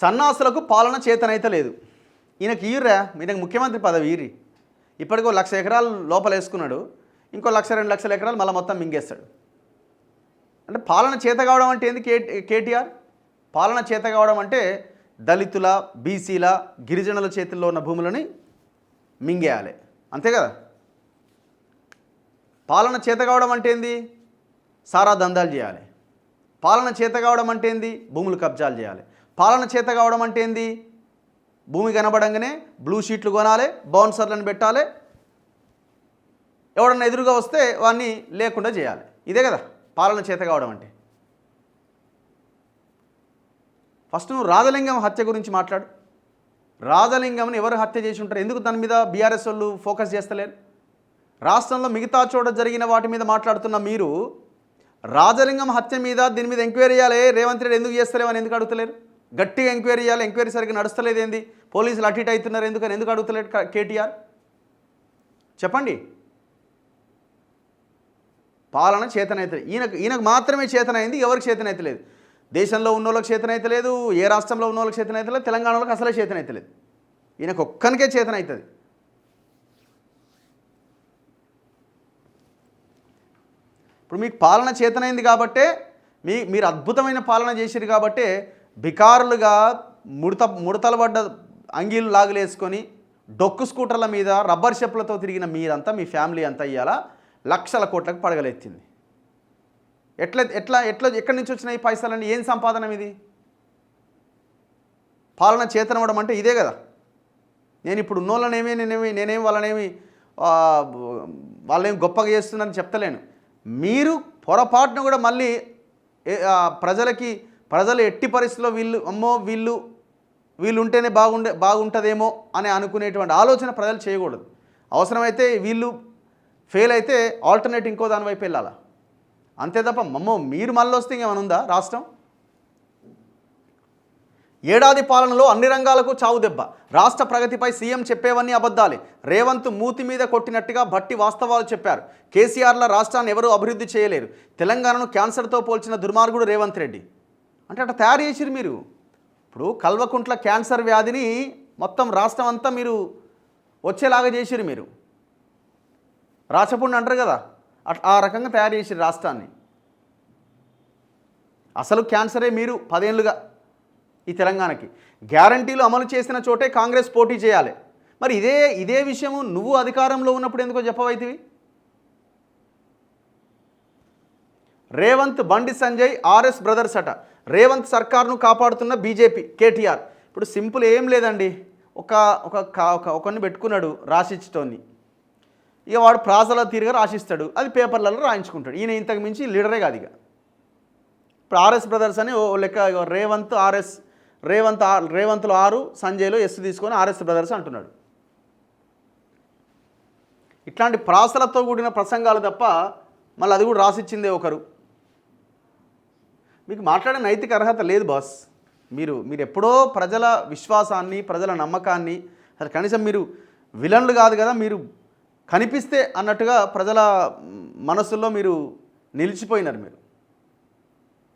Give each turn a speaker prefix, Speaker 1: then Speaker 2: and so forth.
Speaker 1: సన్నాసులకు పాలన చేతనైతే లేదు. ఈయనకి ఈర్రా, ఈయనకు ముఖ్యమంత్రి పదవి ఈరి. ఇప్పటికో 1,00,000 ఎకరాలు లోపల వేసుకున్నాడు, ఇంకో 1,00,000 2 లక్షల ఎకరాలు మళ్ళీ మొత్తం మింగేస్తాడు. అంటే పాలన చేత కావడం అంటే ఏంది కేటీఆర్? పాలన చేత కావడం అంటే దళితుల, బీసీల, గిరిజనుల చేతుల్లో ఉన్న భూములని మింగేయాలి, అంతే కదా. పాలన చేత కావడం అంటే ఏంది? సారా దందాలు చేయాలి. పాలన చేత కావడం అంటే ఏంది? భూములు కబ్జాలు చేయాలి. పాలన చేత కావడం అంటే ఏంది? భూమి కనబడంగానే బ్లూ షీట్లు కొనాలి, బౌన్సర్లను పెట్టాలి, ఎవడన్నా ఎదురుగా వస్తే వాడిని లేకుండా చేయాలి. ఇదే కదా పాలన చేత కావడం అంటే. ఫస్ట్ నువ్వు రాజలింగం హత్య గురించి మాట్లాడు. రాజలింగంని ఎవరు హత్య చేసి ఉంటారు? ఎందుకు దాని మీద బీఆర్ఎస్ వాళ్ళు ఫోకస్ చేస్తలేరు? రాష్ట్రంలో మిగతా చోట జరిగిన వాటి మీద మాట్లాడుతున్న మీరు రాజలింగం హత్య మీద దీని మీద ఎంక్వైరీ చేయాలి, రేవంత్ రెడ్డి ఎందుకు చేస్తలేమని ఎందుకు అడుగుతలేరు? గట్టిగా ఎంక్వైరీ చేయాలి, ఎంక్వైరీ సరిగ్గా నడుస్తలేదు ఏంది? పోలీసులు అటు ఇటు అవుతున్నారు ఎందుకు అడుగుతలేడు కేటీఆర్? చెప్పండి. పాలన చేతనైతే ఈయనకు మాత్రమే చేతనైంది, ఎవరికి చేతనైతే లేదు. దేశంలో ఉన్న వాళ్ళకి చేతనైతే లేదు, ఏ రాష్ట్రంలో ఉన్న వాళ్ళకి చేతనైతే లేదు, తెలంగాణలోకి అసలే చేతనైతే లేదు. ఈయనకు ఒక్కనికే చేతనవుతుంది. ఇప్పుడు మీకు పాలన చేతనైంది కాబట్టే మీరు అద్భుతమైన పాలన చేసిరు కాబట్టే బికారులుగా ముడతలు పడ్డ అంగీలు లాగులేసుకొని డొక్కు స్కూటర్ల మీద రబ్బర్ చెప్పులతో తిరిగిన మీరంతా, మీ ఫ్యామిలీ అంతా ఇయ్యాల లక్షల కోట్లకు పడగలెత్తింది. ఎక్కడి నుంచి వచ్చినాయి ఈ పైసలన్నీ? ఏం సంపాదన ఇది? పాలన చేతనవ్వడం అంటే ఇదే కదా. నేను ఇప్పుడు ఉన్నోళ్ళనేమి నేనేమి వాళ్ళేం గొప్పగా చేస్తున్నారని చెప్తలేను. మీరు పొరపాటును కూడా మళ్ళీ ప్రజలు ఎట్టి పరిస్థితుల్లో వీళ్ళు ఉంటేనే బాగుంటుందేమో అని అనుకునేటువంటి ఆలోచన ప్రజలు చేయకూడదు. అవసరమైతే వీళ్ళు ఫెయిల్ అయితే ఆల్టర్నేట్ ఇంకో దాని వైపు వెళ్ళాలా, అంతే తప్ప మీరు మళ్ళీ వస్తే ఇంకేమైనా ఉందా రాష్ట్రం? ఏడాది పాలనలో అన్ని రంగాలకు చావు దెబ్బ. రాష్ట్ర ప్రగతిపై సీఎం చెప్పేవన్నీ అబద్ధాలే. రేవంత్ మూతి మీద కొట్టినట్టుగా భట్టి వాస్తవాలు చెప్పారు. కేసీఆర్ల రాష్ట్రాన్ని ఎవరూ అభివృద్ధి చేయలేరు. తెలంగాణను క్యాన్సర్తో పోల్చిన దుర్మార్గుడు రేవంత్ రెడ్డి అంటే అట్లా తయారు చేసిరు మీరు. ఇప్పుడు కల్వకుంట్ల క్యాన్సర్ వ్యాధిని మొత్తం రాష్ట్రం అంతా మీరు వచ్చేలాగా చేసిరు. మీరు రాచపుండి అంటారు కదా, ఆ రకంగా తయారు చేసిరు రాష్ట్రాన్ని. అసలు క్యాన్సరే మీరు 10 ఏళ్ళుగా ఈ తెలంగాణకి. గ్యారంటీలు అమలు చేసిన చోటే కాంగ్రెస్ పోటీ చేయాలి. మరి ఇదే విషయము నువ్వు అధికారంలో ఉన్నప్పుడు ఎందుకో చెప్పవైతివి? రేవంత్ బండి సంజయ్ ఆర్ఎస్ బ్రదర్స్ అట. రేవంత్ సర్కార్ను కాపాడుతున్న బీజేపీ కేటీఆర్. ఇప్పుడు సింపుల్ ఏం లేదండి, ఒకరిని పెట్టుకున్నాడు రాసిచ్చటోని. ఇక వాడు ప్రాసలో తీరుగా రాసిస్తాడు, అది పేపర్లలో రాయించుకుంటాడు. ఈయన ఇంతకు మించి లీడరే కాదు. ఇక ఇప్పుడు ఆర్ఎస్ బ్రదర్స్ అని ఓ లెక్క, రేవంత్లో 6, సంజయ్లో ఎస్ తీసుకొని ఆర్ఎస్ బ్రదర్స్ అంటున్నాడు. ఇట్లాంటి ప్రాసలతో కూడిన ప్రసంగాలు తప్ప మళ్ళీ అది కూడా రాసిచ్చిందే ఒకరు. మీకు మాట్లాడే నైతిక అర్హత లేదు బాస్. మీరు ఎప్పుడో ప్రజల విశ్వాసాన్ని, ప్రజల నమ్మకాన్ని, అసలు కనీసం మీరు విలన్లు కాదు కదా, మీరు కనిపిస్తే అన్నట్టుగా ప్రజల మనసుల్లో మీరు నిలిచిపోయినారు. మీరు